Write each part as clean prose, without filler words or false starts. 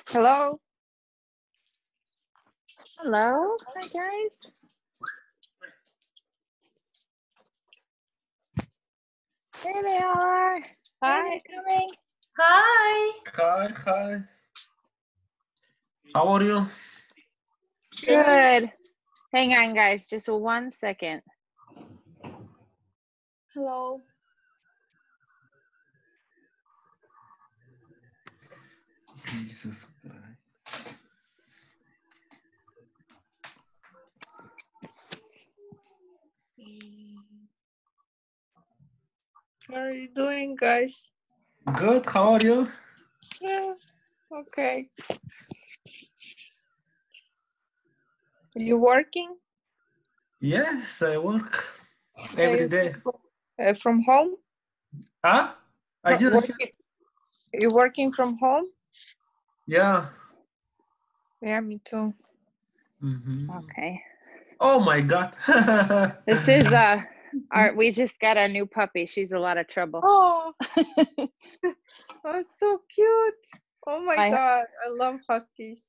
Hello? Hello? Hi, guys. There they are. Hi, coming. Hi. Hi. How are you? Good. Hang on, guys. Just 1 second. Hello. Jesus Christ. How are you doing, guys? Good, how are you? Yeah, okay. Are you working? Yes, I work every day. From home? Huh? I didn't hear. You working from home? Yeah. Yeah, me too. Mm-hmm. Okay. Oh my God. This is we just got our new puppy. She's a lot of trouble. Oh, oh, so cute. Oh my God, I love huskies.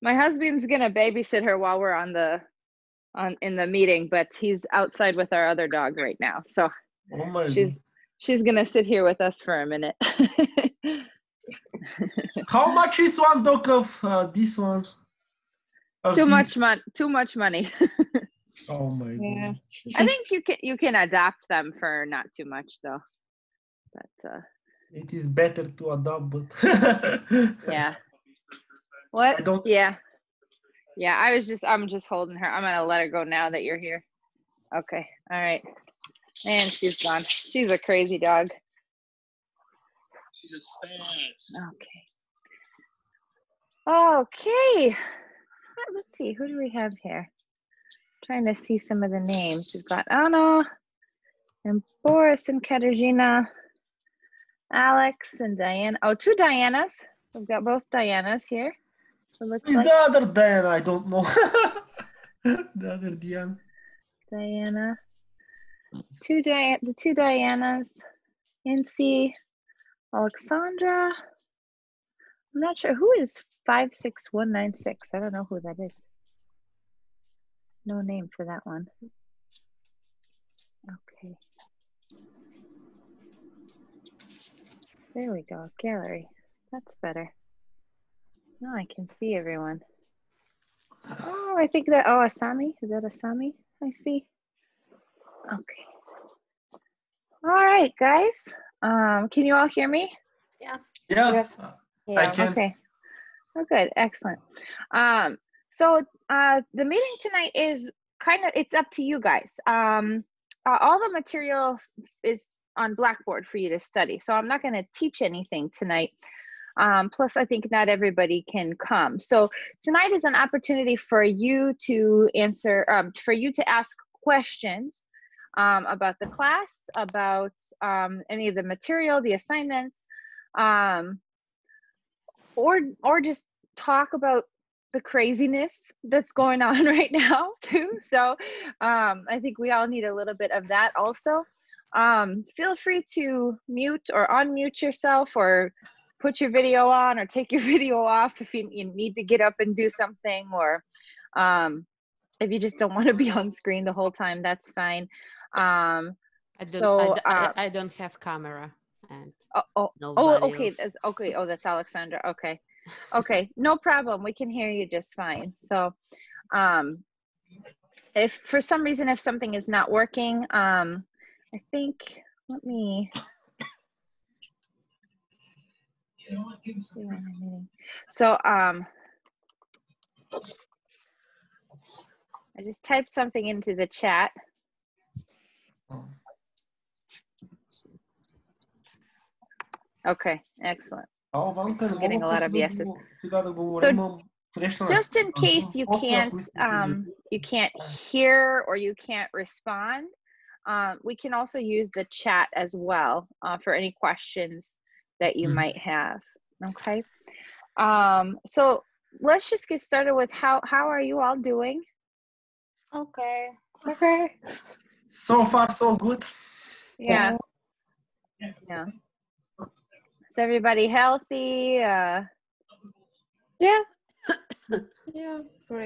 My husband's gonna babysit her while we're in the meeting, but he's outside with our other dog right now. So Oh my God. she's gonna sit here with us for a minute. How much is one dog of this one? Too much money. Oh my Yeah. God. I think you can adopt them for not too much though. But it is better to adopt, but yeah. What? I don't. Yeah. I'm just holding her. I'm gonna let her go now that you're here. Okay. All right. And she's gone. She's a crazy dog. She's a spaz. Okay. Let's see. Who do we have here? Trying to see some of the names. We've got Anna and Boris and Katarzyna, Alex and Diana. Oh, two Dianas. We've got both Dianas here. It looks Is like the other Diana? I don't know. The other Diana. Diana. The two Dianas. Nancy, Alexandra. I'm not sure who is 56196. I don't know who that is. No name for that one. Okay. There we go. Gallery. That's better. Now I can see everyone. Oh, I think that, Asami. Is that Asami? I see. Okay. All right, guys. Can you all hear me? Yeah. Yes. I can. Okay. Oh, good. Excellent. So the meeting tonight is it's up to you guys. All the material is on Blackboard for you to study. So I'm not going to teach anything tonight. Plus, I think not everybody can come. So tonight is an opportunity for you to for you to ask questions about the class, about any of the material, the assignments, or just talk about the craziness that's going on right now too. So I think we all need a little bit of that also. Feel free to mute or unmute yourself, or put your video on or take your video off if you need to get up and do something, or if you just don't want to be on screen the whole time, that's fine. I don't have camera. And okay. Else. Okay. Oh, that's Alexandra. Okay. Okay, no problem. We can hear you just fine. So if for some reason, if something is not working, I think, let me. So I just typed something into the chat. Okay, excellent. I'm getting a lot of yeses. So just in case you can't hear or you can't respond, we can also use the chat as well for any questions that you might have. Okay. So let's just get started with how are you all doing? Okay. So far, so good. Yeah. Is everybody healthy? Yeah. Yeah.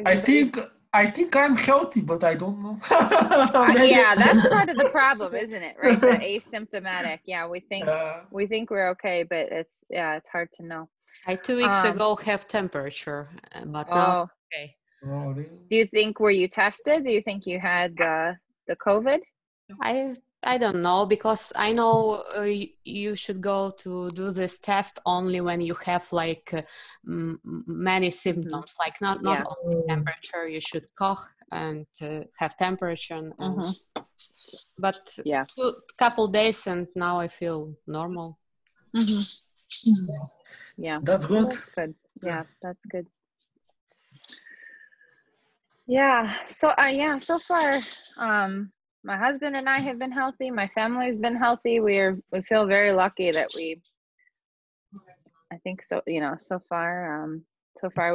I think I'm healthy, but I don't know. Yeah, that's part of the problem, isn't it? Right, the asymptomatic. Yeah, we think we're okay, but it's hard to know. I 2 weeks ago have temperature, but now okay. Oh, really? Do you think, were you tested? Do you think you had the COVID? I don't know, because I know you should go to do this test only when you have like many symptoms, like not only temperature. You should cough and have temperature. And, but couple days and now I feel normal. Yeah, that's good. That's good. Yeah, that's good. Yeah. So so far, my husband and I have been healthy. My family's been healthy. We feel very lucky that I think so. So far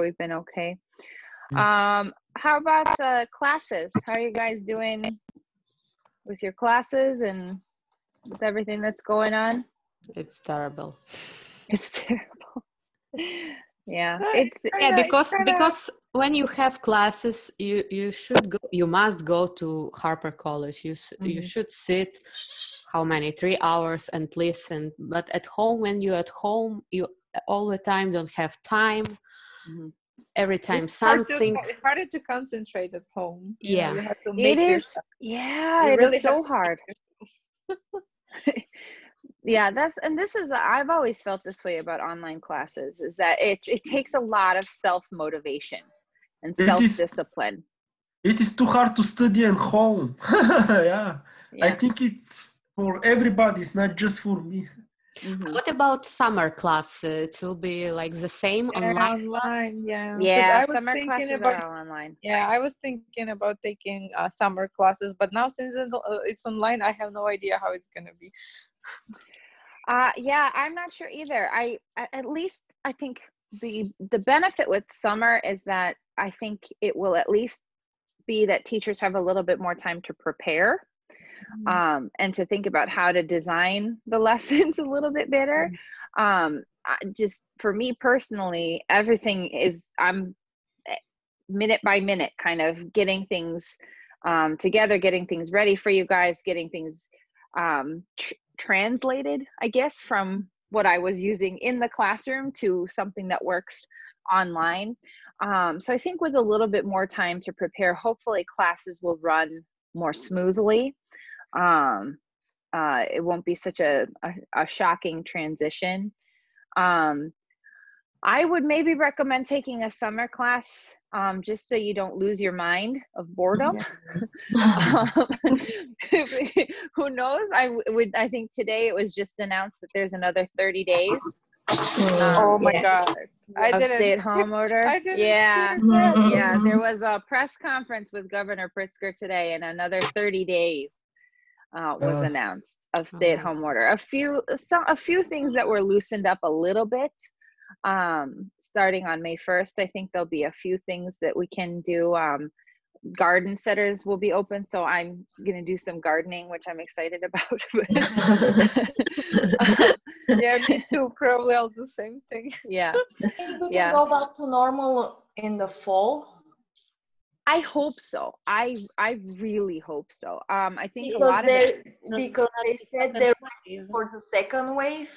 we've been okay. How about classes? How are you guys doing with your classes and with everything that's going on? It's terrible. It's terrible. Yeah, because when you have classes, you must go to Harper College. You should sit how many 3 hours and listen. But at home, when you're at home, you all the time don't have time. Every time it's something. It's harder to concentrate at home. You have to make it is. Yeah, it is so hard. Yeah, I've always felt this way about online classes, is that it takes a lot of self-motivation and self-discipline. It is too hard to study at home. Yeah. I think it's for everybody, it's not just for me. What about summer class? It will be like the same online class? Yeah, summer classes are all online. Yeah, I was thinking about taking summer classes, but now since it's online, I have no idea how it's gonna be. Yeah, I'm not sure either. I think the benefit with summer is that I think it will at least be that teachers have a little bit more time to prepare, and to think about how to design the lessons a little bit better. Just for me personally, everything I'm minute by minute kind of getting things together, getting things ready for you guys, getting things translated, I guess, from what I was using in the classroom to something that works online. So I think with a little bit more time to prepare, hopefully classes will run more smoothly. It won't be such a shocking transition. I would maybe recommend taking a summer class, just so you don't lose your mind of boredom. Who knows? I think today it was just announced that there's another 30 days. Oh my God. Of stay-at-home order. Yeah, there was a press conference with Governor Pritzker today, and another 30 days was announced of stay-at-home order. A few things that were loosened up a little bit. Starting on May 1st, I think there'll be a few things that we can do. Garden centers will be open, so I'm gonna do some gardening, which I'm excited about. Yeah, me too. Probably I'll do the same thing. Yeah. We can go back to normal in the fall. I hope so. I really hope so. I think because a lot of it, because they said they're ready for the second wave.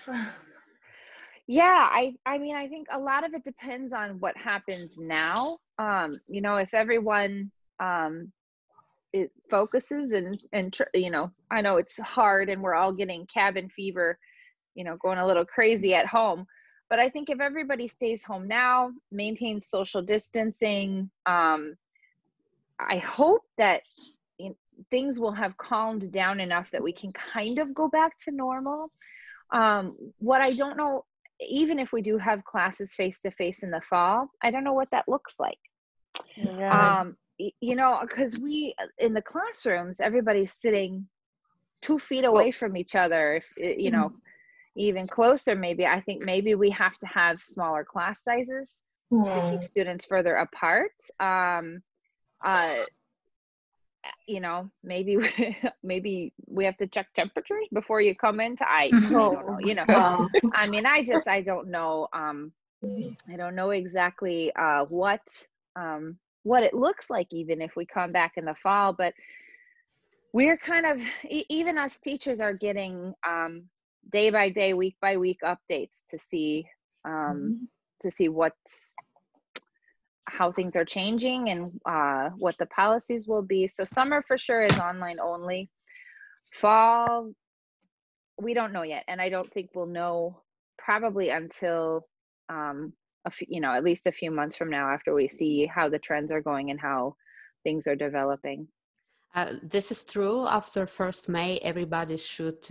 Yeah, I mean, I think a lot of it depends on what happens now. If everyone it focuses and I know it's hard and we're all getting cabin fever, going a little crazy at home. But I think if everybody stays home now, maintains social distancing, I hope that things will have calmed down enough that we can kind of go back to normal. What I don't know, even if we do have classes face-to-face in the fall, I don't know what that looks like. Because we, in the classrooms, everybody's sitting 2 feet away from each other, if even closer. Maybe I think maybe we have to have smaller class sizes to keep students further apart. you know, maybe maybe we have to check temperatures before you come in. I don't know. You know, Wow. I mean, I don't know. I don't know exactly what it looks like, even if we come back in the fall. But we're kind of even us teachers are getting day by day, week by week updates to see how things are changing and what the policies will be. So summer for sure is online only. Fall, we don't know yet, and I don't think we'll know probably until at least a few months from now, after we see how the trends are going and how things are developing. This is true. After 1st May, everybody should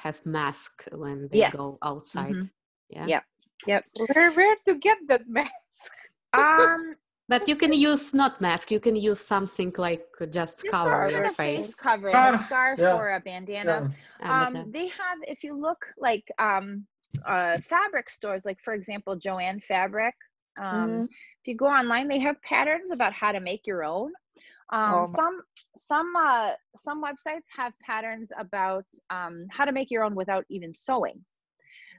have mask when they go outside. Mm-hmm. Yep. Where to get that mask? But you can use not mask. You can use something like just cover your face. Covering, a scarf or a bandana. Yeah. They have, if you look like fabric stores, like for example, Joanne Fabric. If you go online, they have patterns about how to make your own. Some websites have patterns about how to make your own without even sewing.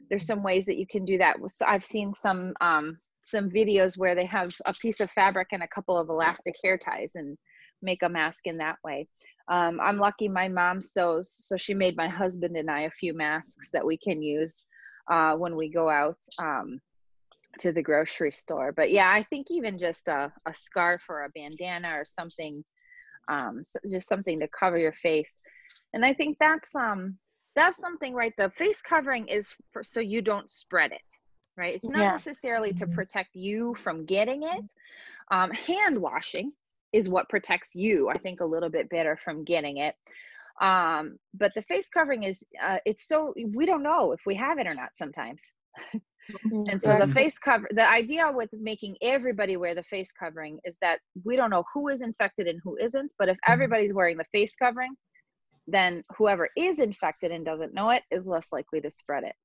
There's some ways that you can do that. I've seen some videos where they have a piece of fabric and a couple of elastic hair ties and make a mask in that way. I'm lucky my mom sews, so she made my husband and I a few masks that we can use when we go out to the grocery store. But yeah, I think even just a scarf or a bandana or something, just something to cover your face. And I think that's something, right? The face covering is so you don't spread it, right? It's not necessarily to protect you from getting it. Hand washing is what protects you, I think, a little bit better from getting it. But the face covering is, we don't know if we have it or not sometimes. And so the face cover, the idea with making everybody wear the face covering is that we don't know who is infected and who isn't, but if everybody's wearing the face covering, then whoever is infected and doesn't know it is less likely to spread it.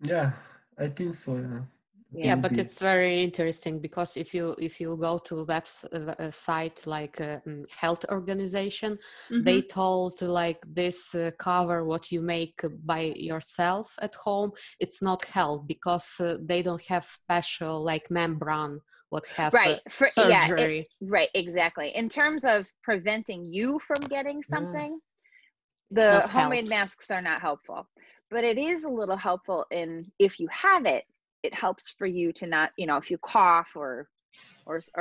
Yeah, I think so. Yeah, but it's very interesting because if you go to a website like a health organization, they told like this cover what you make by yourself at home, it's not health because they don't have special like membrane what have surgery. Right, exactly. In terms of preventing you from getting something, the homemade masks are not helpful. But it is a little helpful if you have it, it helps for you to not, if you cough or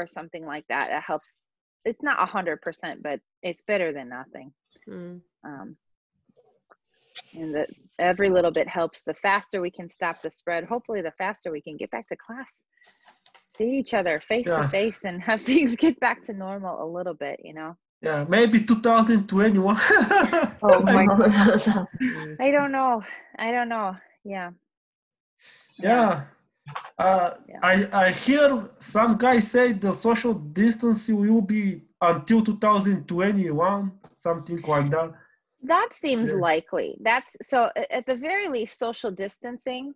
something like that, it helps. It's not 100%, but it's better than nothing. And that every little bit helps. The faster we can stop the spread, hopefully the faster we can get back to class, see each other face to face and have things get back to normal a little bit, Yeah, maybe 2021. Oh my God. I don't know. Yeah. I hear some guys say the social distancing will be until 2021, something like that. That seems likely. That's so at the very least, social distancing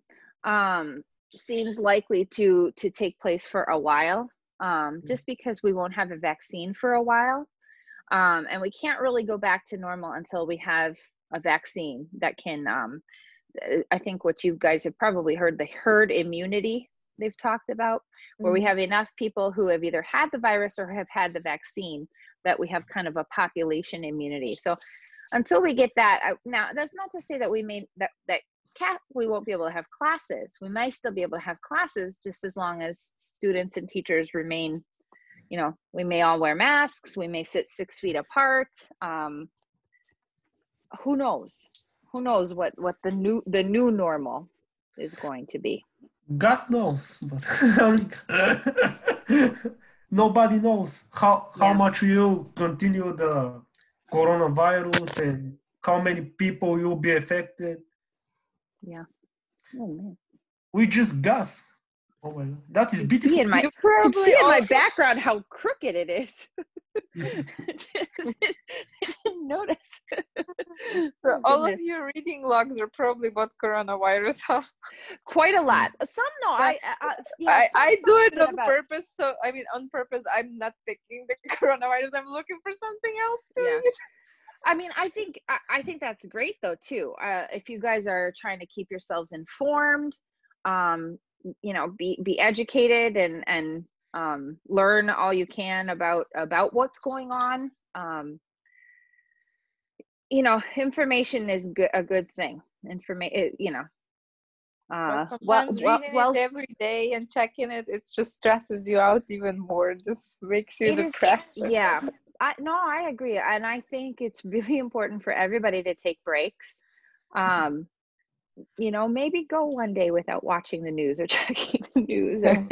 seems likely to take place for a while, just because we won't have a vaccine for a while. And we can't really go back to normal until we have a vaccine that can, I think what you guys have probably heard, the herd immunity they've talked about, where we have enough people who have either had the virus or have had the vaccine that we have kind of a population immunity. So until we get that, now that's not to say that we won't be able to have classes. We might still be able to have classes just as long as students and teachers remain, we may all wear masks, we may sit 6 feet apart. Who knows? Who knows what the new normal is going to be? God knows, but nobody knows how much you continue the coronavirus and how many people will be affected. Yeah. Oh man. We just guess. Oh my God, that is beautiful. You can see in my background how crooked it is. didn't notice. So Oh, all of goodness. your reading logs are probably about coronavirus, huh? Quite a lot. Some no, I do it something on about- purpose. So I mean, on purpose, I'm not picking the coronavirus. I'm looking for something else to Yeah. read. I mean, I think that's great though too. If you guys are trying to keep yourselves informed, be educated and learn all you can about what's going on. Information is a good thing. But sometimes reading it every day and checking it, it just stresses you out even more. It just makes you depressed. Yeah. I agree. And I think it's really important for everybody to take breaks. Maybe go one day without watching the news or checking the news, or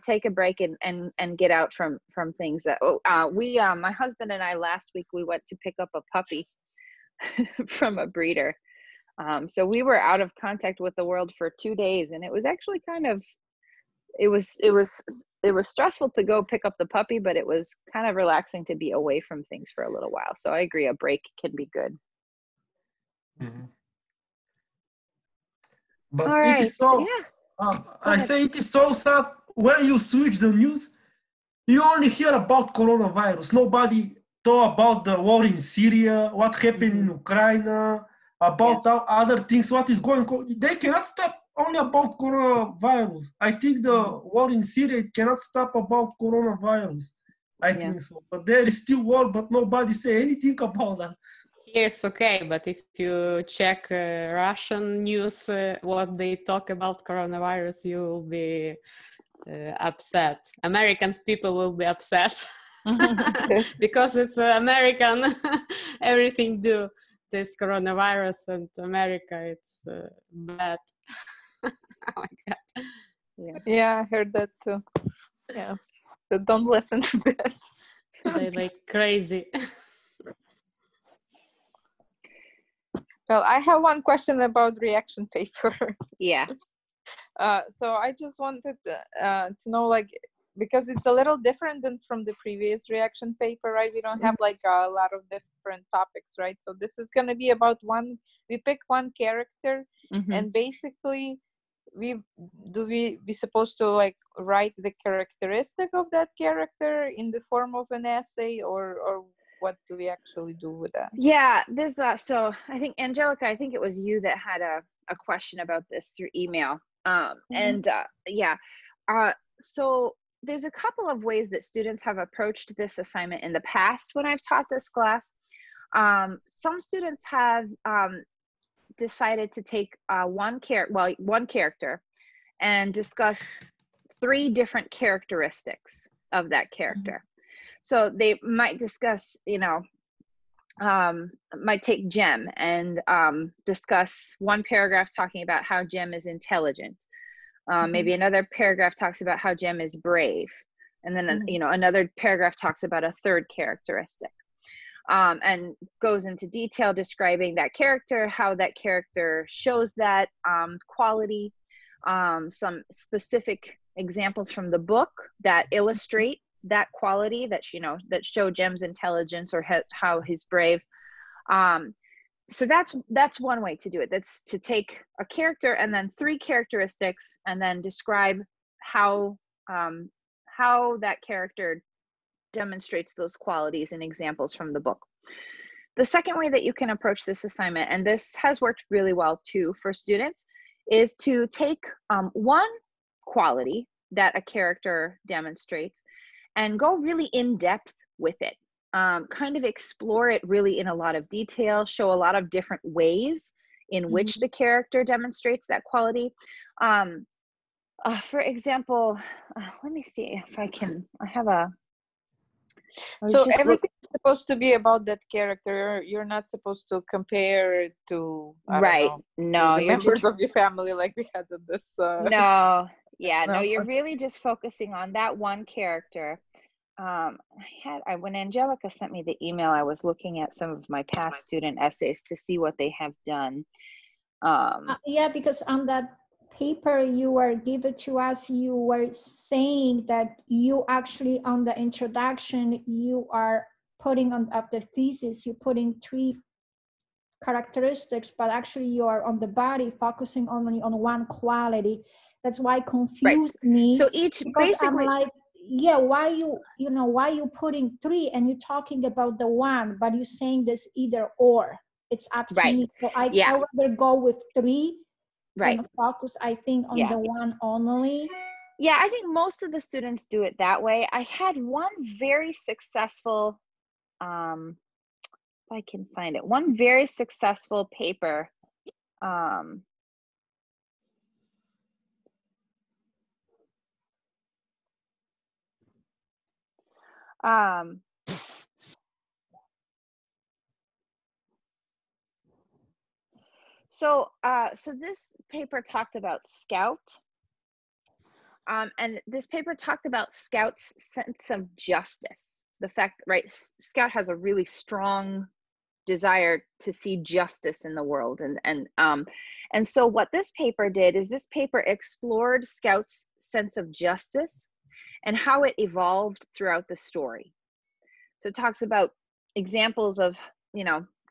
take a break and get out from things that my husband and I last week we went to pick up a puppy from a breeder. So we were out of contact with the world for 2 days, and it was actually it was stressful to go pick up the puppy, but it was kind of relaxing to be away from things for a little while. So I agree, a break can be good. Mm-hmm. But All right. it is so, I say it is so sad when you switch the news, you only hear about coronavirus. Nobody talk about the war in Syria, what happened in Ukraine, about other things, what is going on. They cannot stop only about coronavirus. I think the war in Syria cannot stop about coronavirus. I think so. But there is still war, but nobody say anything about that. Yes, okay, but if you check Russian news, what they talk about coronavirus, you will be upset. Americans people will be upset because it's American. Everything do this coronavirus, and America, it's bad. Oh my God. Yeah, I heard that too. Yeah, so don't listen to that. They like crazy. Well, I have one question about reaction paper. Yeah. So I just wanted to know, like, because it's a little different than from the previous reaction paper, right? We don't have like a lot of different topics, right? So this is going to be about we pick one character, and basically we supposed to like write the characteristic of that character in the form of an essay, or what do we actually do with that? Yeah, this so I think Angelica, I think it was you that had a question about this through email. So there's a couple of ways that students have approached this assignment in the past when I've taught this class. Some students have decided to take one character and discuss 3 different characteristics of that character. So they might discuss, might take Jem and discuss one paragraph talking about how Jem is intelligent. Maybe another paragraph talks about how Jem is brave. And then, another paragraph talks about a 3rd characteristic. And goes into detail describing that character, how that character shows that quality, some specific examples from the book that illustrate that quality, that that show Jem's intelligence or how he's brave. So that's one way to do it. That's to take a character and then 3 characteristics and then describe how that character demonstrates those qualities and examples from the book. The second way that you can approach this assignment, and this has worked really well too for students, is to take one quality that a character demonstrates and go really in depth with it. Kind of explore it really in a lot of detail, show a lot of different ways in which the character demonstrates that quality. For example, let me see if I have a... So everything's supposed to be about that character. You're not supposed to compare it to no, the members of your family like we had in this. No, you're really just focusing on that one character. When Angelica sent me the email, I was looking at some of my past student essays to see what they have done. Because on that paper you were given to us, you were saying that you actually on the introduction, you are putting on up the thesis, you're putting 3 characteristics, but actually you are on the body focusing only on one quality. That's why it confused me. So each because basically, I'm like, yeah, why why you putting 3 and you're talking about the 1, but you're saying this either or. It's up to me. So I rather go with 3 and focus, I think, on the 1 only. Yeah, I think most of the students do it that way. I had one very successful, if I can find it, one very successful paper. So this paper talked about Scout. And this paper talked about Scout's sense of justice. The fact, right, Scout has a really strong desire to see justice in the world. And so what this paper did is this paper explored Scout's sense of justice and how it evolved throughout the story. So it talks about examples of,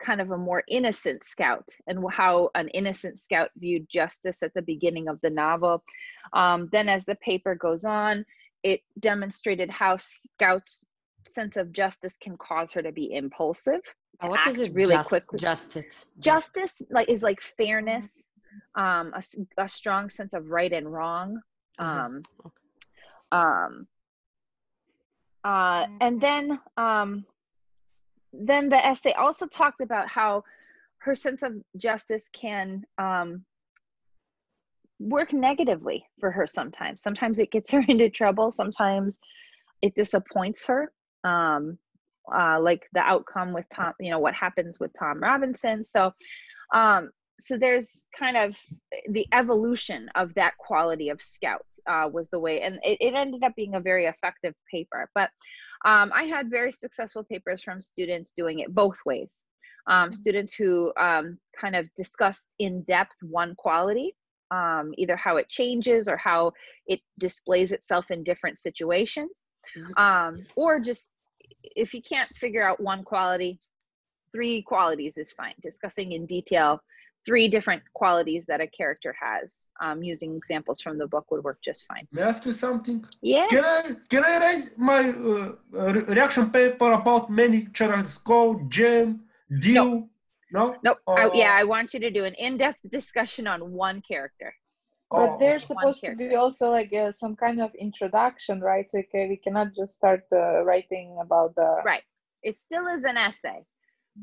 kind of a more innocent Scout and how an innocent Scout viewed justice at the beginning of the novel. Then as the paper goes on, it demonstrated how Scout's sense of justice can cause her to be impulsive, to what act is it really quickly. Justice is like fairness, a strong sense of right and wrong. And then the essay also talked about how her sense of justice can work negatively for her sometimes. Sometimes it gets her into trouble. Sometimes it disappoints her. Like the outcome with Tom, what happens with Tom Robinson. So there's kind of the evolution of that quality of Scout was the way, and it ended up being a very effective paper. But I had very successful papers from students doing it both ways. Students who kind of discussed in depth one quality, either how it changes or how it displays itself in different situations, or just if you can't figure out one quality, 3 qualities is fine. Discussing in detail 3 different qualities that a character has, using examples from the book would work just fine. May I ask you something? Yes. Can I write my reaction paper about many characters? Go, Jim, Deal? No? Nope. I want you to do an in-depth discussion on one character. But there's supposed to be also like some kind of introduction, right? So we cannot just start writing about the... Right. It still is an essay,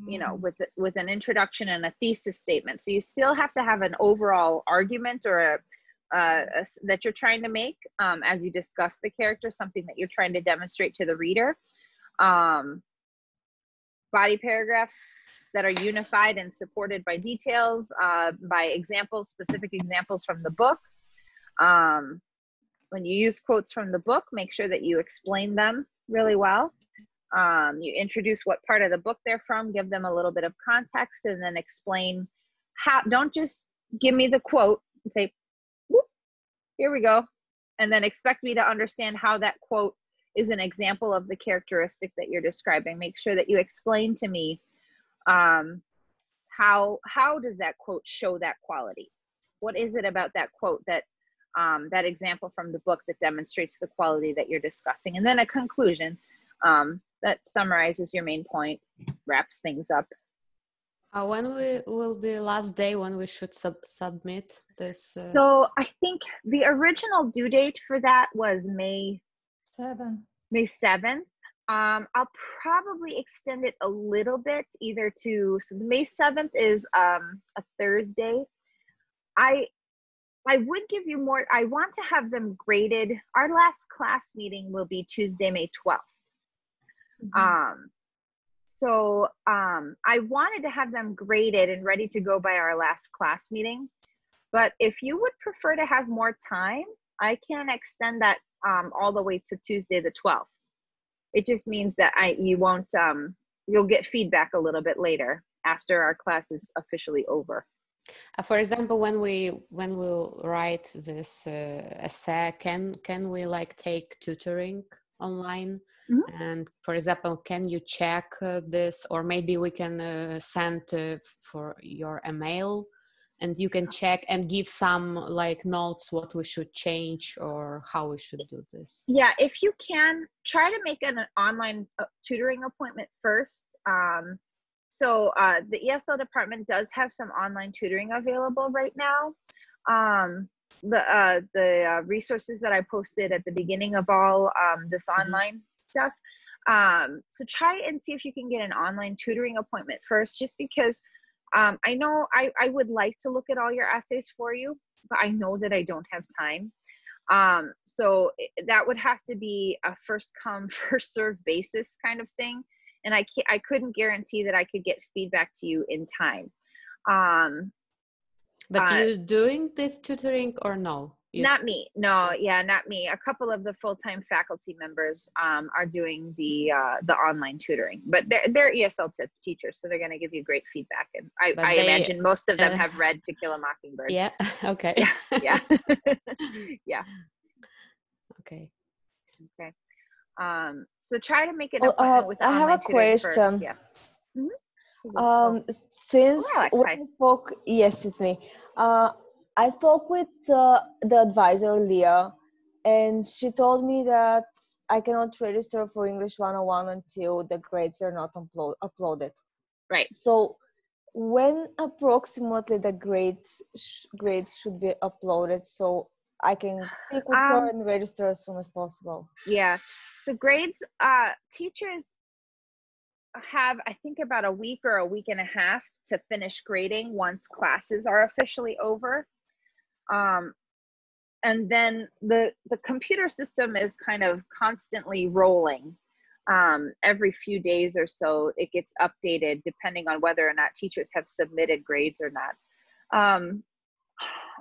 with an introduction and a thesis statement. So you still have to have an overall argument or that you're trying to make as you discuss the character, something that you're trying to demonstrate to the reader. Body paragraphs that are unified and supported by details, by examples, specific examples from the book. When you use quotes from the book, make sure that you explain them really well. You introduce what part of the book they're from, give them a little bit of context, and then explain how. Don't just give me the quote and say, whoop, here we go, and then expect me to understand how that quote is an example of the characteristic that you're describing. Make sure that you explain to me how does that quote show that quality? What is it about that quote that that example from the book that demonstrates the quality that you're discussing? And then a conclusion that summarizes your main point, wraps things up. When will be last day when we should submit this? So I think the original due date for that was May 7th. I'll probably extend it a little bit, either to, so May 7th is a Thursday. I would give you more. I want to have them graded. Our last class meeting will be Tuesday, May 12th. So I wanted to have them graded and ready to go by our last class meeting. But if you would prefer to have more time, I can extend that all the way to Tuesday the 12th. It just means that you'll get feedback a little bit later after our class is officially over. For example, when we'll write this essay, can we like take tutoring online? Mhm. And for example, can you check this, or maybe we can send for your email, and you can check and give some like notes what we should change or how we should do this. Yeah, if you can, try to make an online tutoring appointment first. So the ESL department does have some online tutoring available right now. The resources that I posted at the beginning of all this online stuff. So try and see if you can get an online tutoring appointment first, just because I know I would like to look at all your essays for you, but I know that I don't have time. So that would have to be a first come, first serve basis kind of thing. And I couldn't guarantee that I could get feedback to you in time. But you doing this tutoring or no? Not me. No, yeah, not me. A couple of the full-time faculty members are doing the online tutoring, but they're ESL teachers, so they're going to give you great feedback. And I imagine most of them have read To Kill a Mockingbird. Yeah. Okay. Yeah. Yeah. Okay. Okay. So try to make an appointment with I have a question. First. Yeah. Since Alex, when hi. I spoke, yes, it's me. I spoke with the advisor, Leah, and she told me that I cannot register for English 101 until the grades are not uploaded. Right. So when approximately the grades should be uploaded so I can speak with her and register as soon as possible? Yeah. So grades, teachers have, I think, about a week or a week and a half to finish grading once classes are officially over. And then the computer system is kind of constantly rolling. Every few days or so, it gets updated depending on whether or not teachers have submitted grades or not.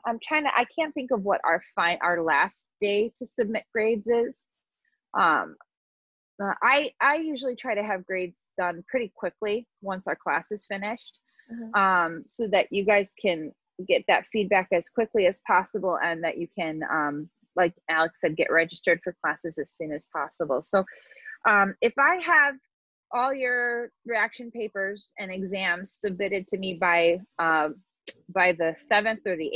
I can't think of what our last day to submit grades is. I usually try to have grades done pretty quickly once our class is finished, so that you guys can get that feedback as quickly as possible, and that you can, like Alex said, get registered for classes as soon as possible. So if I have all your reaction papers and exams submitted to me by the 7th or the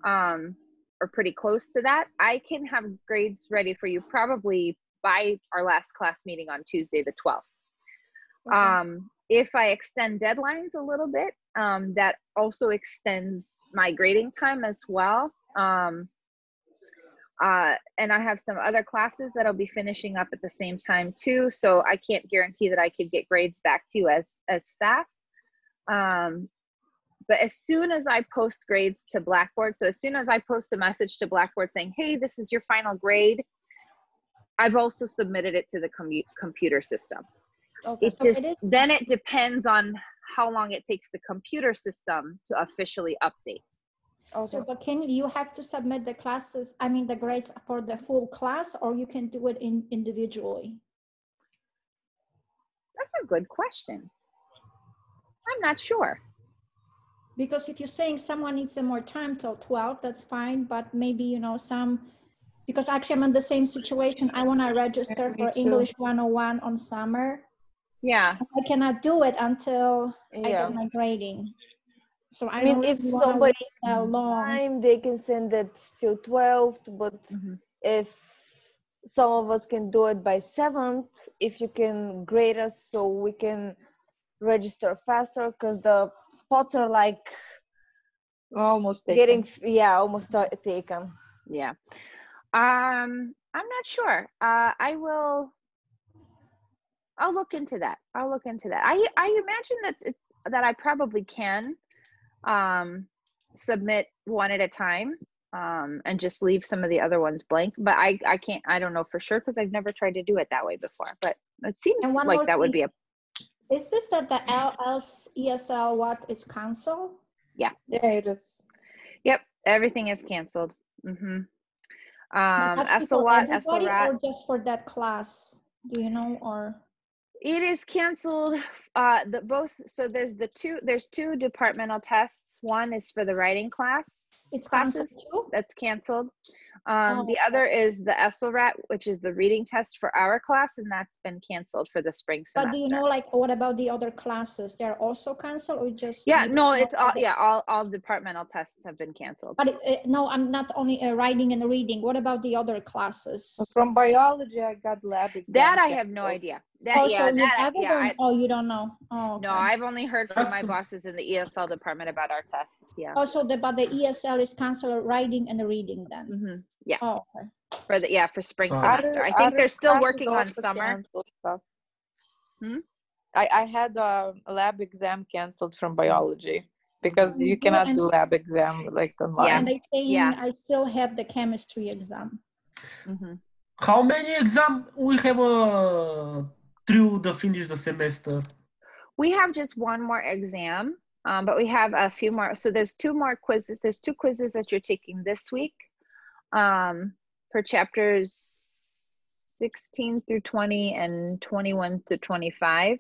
8th, or pretty close to that, I can have grades ready for you probably by our last class meeting on Tuesday the 12th. If I extend deadlines a little bit, that also extends my grading time as well. And I have some other classes that'll be finishing up at the same time too, so I can't guarantee that I could get grades back to you as fast. But as soon as I post grades to Blackboard, so as soon as I post a message to Blackboard saying, hey, this is your final grade, I've also submitted it to the computer system. Okay. Then it depends on how long it takes the computer system to officially update. Okay. So, but you have to submit the classes, the grades for the full class, or you can do it individually? That's a good question. I'm not sure. Because if you're saying someone needs some more time till 12, that's fine. But maybe, because actually I'm in the same situation. I want to register for English 101 on summer. Yeah. I cannot do it until I get my grading. So I mean, if really somebody that long, time, they can send it till 12th, but if some of us can do it by 7th, if you can grade us so we can register faster, because the spots are like almost taken. almost taken. Yeah. I'm not sure. I'll look into that. I imagine that I probably can submit one at a time, and just leave some of the other ones blank, but I don't know for sure, because I've never tried to do it that way before, but it seems like that would be Is this that the ESL what is canceled? Yeah. Yeah, it is. Yep, everything is canceled. Everybody SLWAT, or just for that class? Do you know, or? It is canceled. There's two departmental tests. One is for the writing classes. canceled too? That's canceled. Oh, The other is the ESLRAT, which is the reading test for our class, and that's been canceled for the spring semester. But do you know, like, what about the other classes? They're also canceled, or just? Yeah, no, it's all departmental tests have been canceled. But no, I'm not only writing and reading. What about the other classes? From biology, I got lab exam. That I have no idea. You don't know. Oh, okay. No, I've only heard from my bosses in the ESL department about our tests. Yeah. Also, but the ESL is canceled, writing and reading then. Mm-hmm. Yeah. Oh, okay. For spring semester. I think they're still working on summer. I had a lab exam canceled from biology because you cannot do lab exam like online. Yeah, and I think I still have the chemistry exam. Mm-hmm. How many exams we have through the finish the semester? We have just one more exam, but we have a few more. So there's two more quizzes. There's two quizzes that you're taking this week for chapters 16 through 20 and 21 to 25.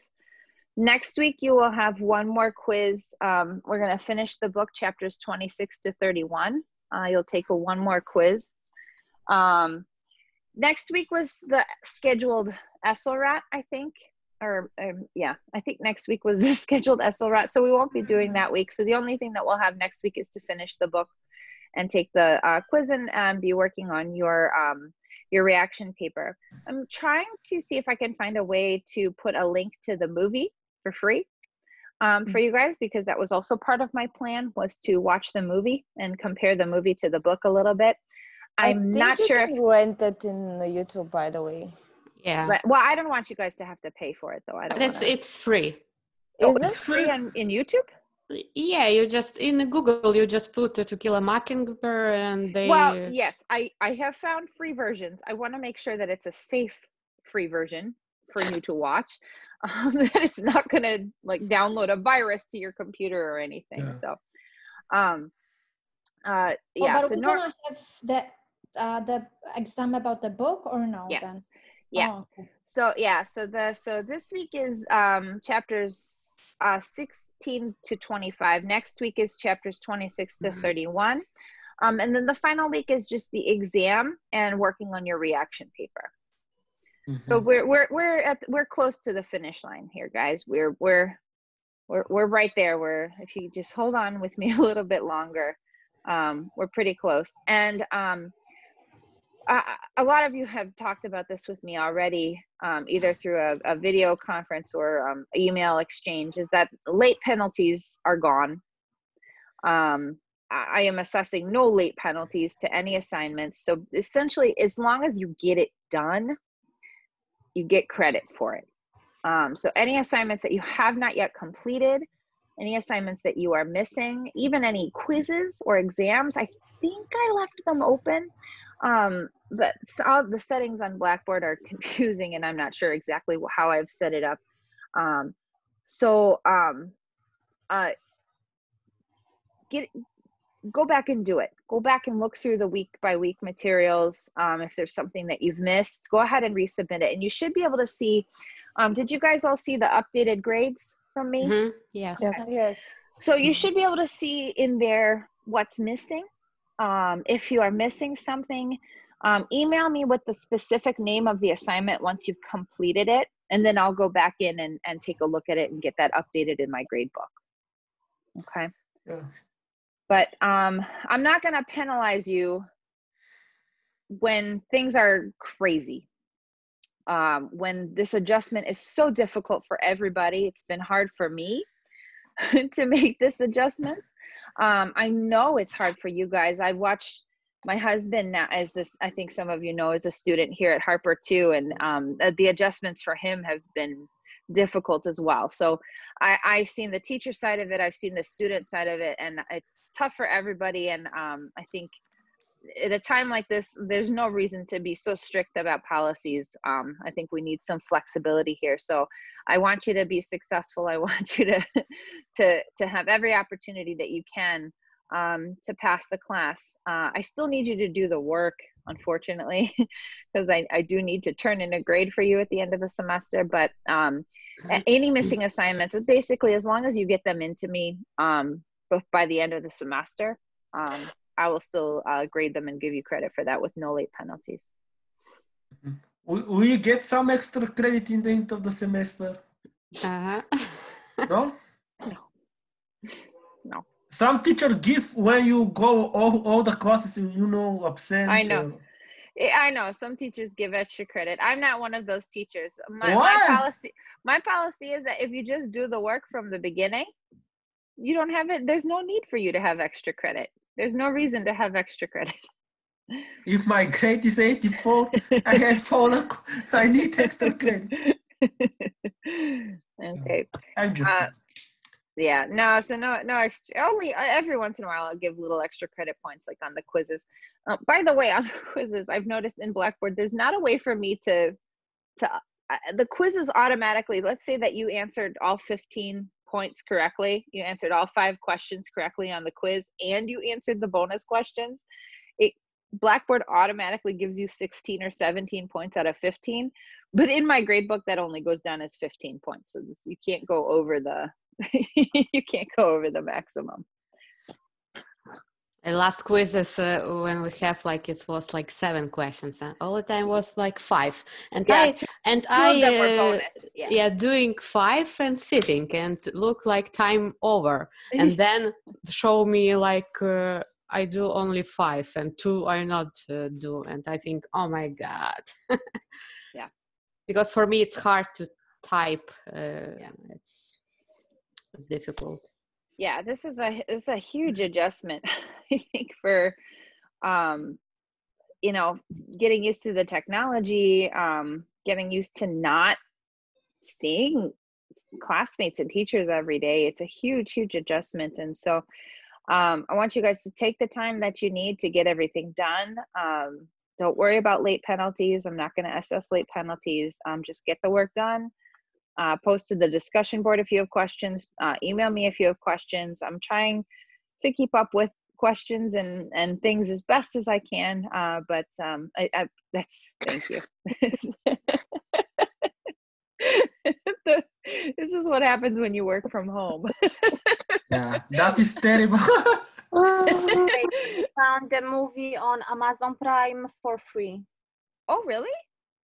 Next week, you will have one more quiz. We're going to finish the book, chapters 26 to 31. You'll take one more quiz. Next week was the scheduled ESLRAT, I think. I think next week was the scheduled ESLRAT. So we won't be doing that week. So the only thing that we'll have next week is to finish the book and take the quiz and be working on your reaction paper. I'm trying to see if I can find a way to put a link to the movie for free for you guys, because that was also part of my plan, was to watch the movie and compare the movie to the book a little bit. I'm not sure if you rent it in YouTube, by the way. Yeah. Right. Well, I don't want you guys to have to pay for it, though. It's free. Is it free in YouTube? Yeah, you just in Google you just put To Kill a Mockingbird and they. Well, yes, I have found free versions. I want to make sure that it's a safe free version for you to watch. That it's not going to like download a virus to your computer or anything. Yeah. So, But we're gonna have the exam about the book or no? Yes. Then? Yeah. Oh, okay. So this week is chapters 16 to 25. Next week is chapters 26 to 31. And then the final week is just the exam and working on your reaction paper. Mm-hmm. So we're close to the finish line here, guys. We're right there. If you just hold on with me a little bit longer, we're pretty close. And a lot of you have talked about this with me already, either through a video conference or email exchange, is that late penalties are gone. I am assessing no late penalties to any assignments. So essentially, as long as you get it done, you get credit for it. So any assignments that you have not yet completed, any assignments that you are missing, even any quizzes or exams, I think I left them open. But all the settings on Blackboard are confusing and I'm not sure exactly how I've set it up. Go back and do it. Go back and look through the week by week materials. If there's something that you've missed, go ahead and resubmit it. And you should be able to see, did you guys all see the updated grades from me? Mm-hmm. Yes. Okay. Yes. So you should be able to see in there what's missing. If you are missing something, email me with the specific name of the assignment once you've completed it, and then I'll go back in and take a look at it and get that updated in my grade book. Okay. Yeah. But I'm not going to penalize you when things are crazy. When this adjustment is so difficult for everybody, it's been hard for me to make this adjustment. I know it's hard for you guys. I watched my husband now, I think some of you know, is a student here at Harper too, and the adjustments for him have been difficult as well. So I've seen the teacher side of it, I've seen the student side of it, and it's tough for everybody. And I think at a time like this, there's no reason to be so strict about policies. I think we need some flexibility here. So I want you to be successful. I want you to have every opportunity that you can to pass the class. I still need you to do the work. unfortunately, because I do need to turn in a grade for you at the end of the semester. But any missing assignments, basically, as long as you get them into me by the end of the semester, I will still grade them and give you credit for that with no late penalties. Will you get some extra credit in the end of the semester? Uh-huh. No? No. Some teacher give when you go all the classes, absent. I know. I know some teachers give extra credit. I'm not one of those teachers. My policy is that if you just do the work from the beginning, you don't have it. There's no need for you to have extra credit. There's no reason to have extra credit. If my grade is 84, I need extra credit. Okay. I'm just yeah, no, so no extra. Only every once in a while I'll give little extra credit points, like on the quizzes. By the way, on the quizzes, I've noticed in Blackboard there's not a way for me to the quizzes automatically. Let's say that you answered all 15 points correctly, you answered all 5 questions correctly on the quiz, and you answered the bonus questions. Blackboard automatically gives you 16 or 17 points out of 15, but in my grade book that only goes down as 15 points. So you can't go over the you can't go over the maximum. The last quizzes when we have it was 7 questions, and all the time was 5. And yeah, I were bonus. Doing 5 and sitting and look like time over, and then show me I do only 5 and 2 I not do, and I think, oh my God. Yeah. Because for me it's hard to type. It's difficult. Yeah, this is a huge adjustment, I think, for getting used to the technology, getting used to not seeing classmates and teachers every day. It's a huge adjustment, and so I want you guys to take the time that you need to get everything done. Don't worry about late penalties. I'm not going to assess late penalties. Just get the work done. Post to the discussion board if you have questions. Email me if you have questions. I'm trying to keep up with questions and things as best as I can. But thank you. This is what happens when you work from home. Yeah, that is terrible. I found the movie on Amazon Prime for free. Oh, really?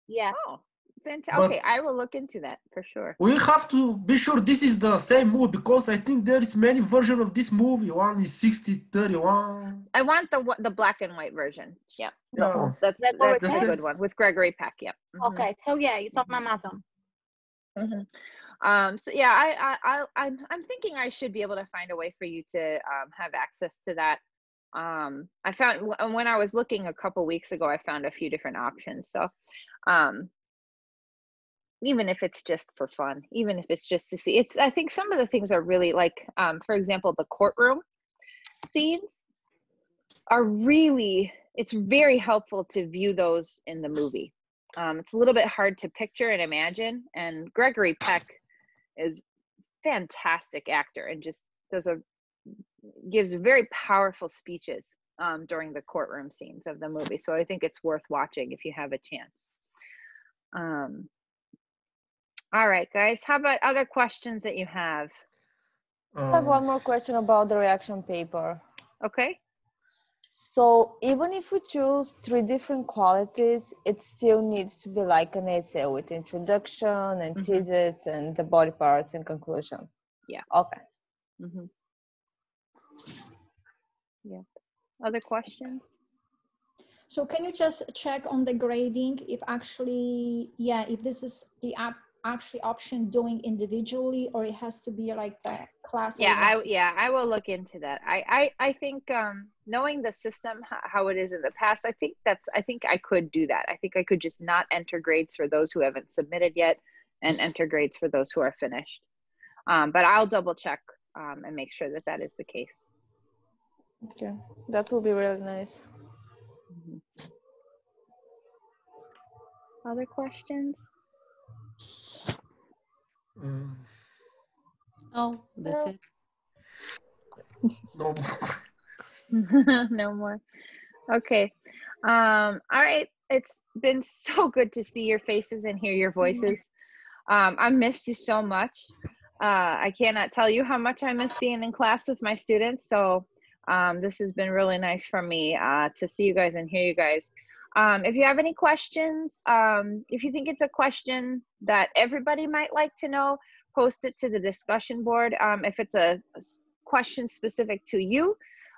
Yeah. Oh, fantastic. Okay, I will look into that for sure. We have to be sure this is the same movie, because I think there is many versions of this movie. One is 6031. I want the black and white version. Yeah. No, that's a good one with Gregory Peck. Yeah. Mm-hmm. Okay, so yeah, it's on Amazon. Mm-hmm. So yeah, I'm thinking I should be able to find a way for you to have access to that. I found when I was looking a couple weeks ago, I found a few different options. So even if it's just for fun, even if it's just to see, I think some of the things are really for example, the courtroom scenes are it's very helpful to view those in the movie. It's a little bit hard to picture and imagine, and Gregory Peck is a fantastic actor and just gives very powerful speeches during the courtroom scenes of the movie. So I think it's worth watching if you have a chance. All right, guys, how about other questions that you have? I have one more question about the reaction paper. Okay. So even if we choose 3 different qualities, it still needs to be like an essay with introduction and thesis and the body parts and conclusion. Yeah. Okay. Mm-hmm. Yeah. Other questions? So can you just check on the grading if actually, if this is the actually option doing individually, or it has to be like the class? I will look into that. I think knowing the system, how it is in the past, I think I could do that. I think I could just not enter grades for those who haven't submitted yet and enter grades for those who are finished. But I'll double check and make sure that is the case. Okay, that will be really nice. Mm-hmm. Other questions? Oh, that's it. No more. No more. Okay. All right. It's been so good to see your faces and hear your voices. I missed you so much. I cannot tell you how much I miss being in class with my students. So this has been really nice for me to see you guys and hear you guys. If you have any questions, if you think it's a question that everybody might like to know, post it to the discussion board. If it's a question specific to you,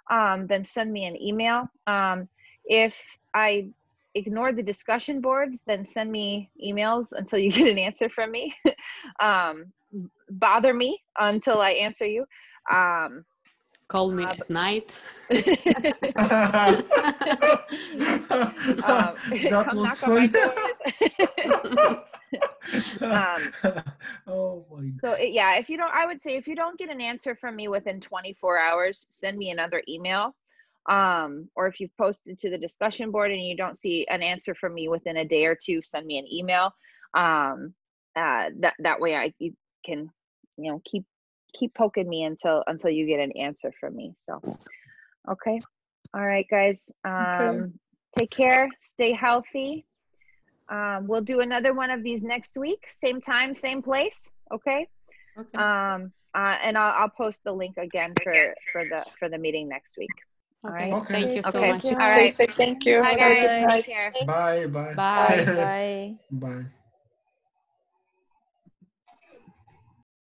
then send me an email. If I ignore the discussion boards, then send me emails until you get an answer from me. Bother me until I answer you. Call me at night. That was funny. Oh my God. So yeah, if you don't, I would say if you don't get an answer from me within 24 hours, send me another email. Or if you've posted to the discussion board and you don't see an answer from me within a day or two, send me an email. That way you can, you know, keep poking me until you get an answer from me. So, okay. All right, guys. Take care. Stay healthy. We'll do another one of these next week. Same time, same place. Okay. Okay. And I'll post the link again for the meeting next week. All Okay. right. Okay. Thank you so Okay. much. All right. Thank you. Bye, Have a good guys. night. Take care. Bye. Bye. Bye. Bye. Bye.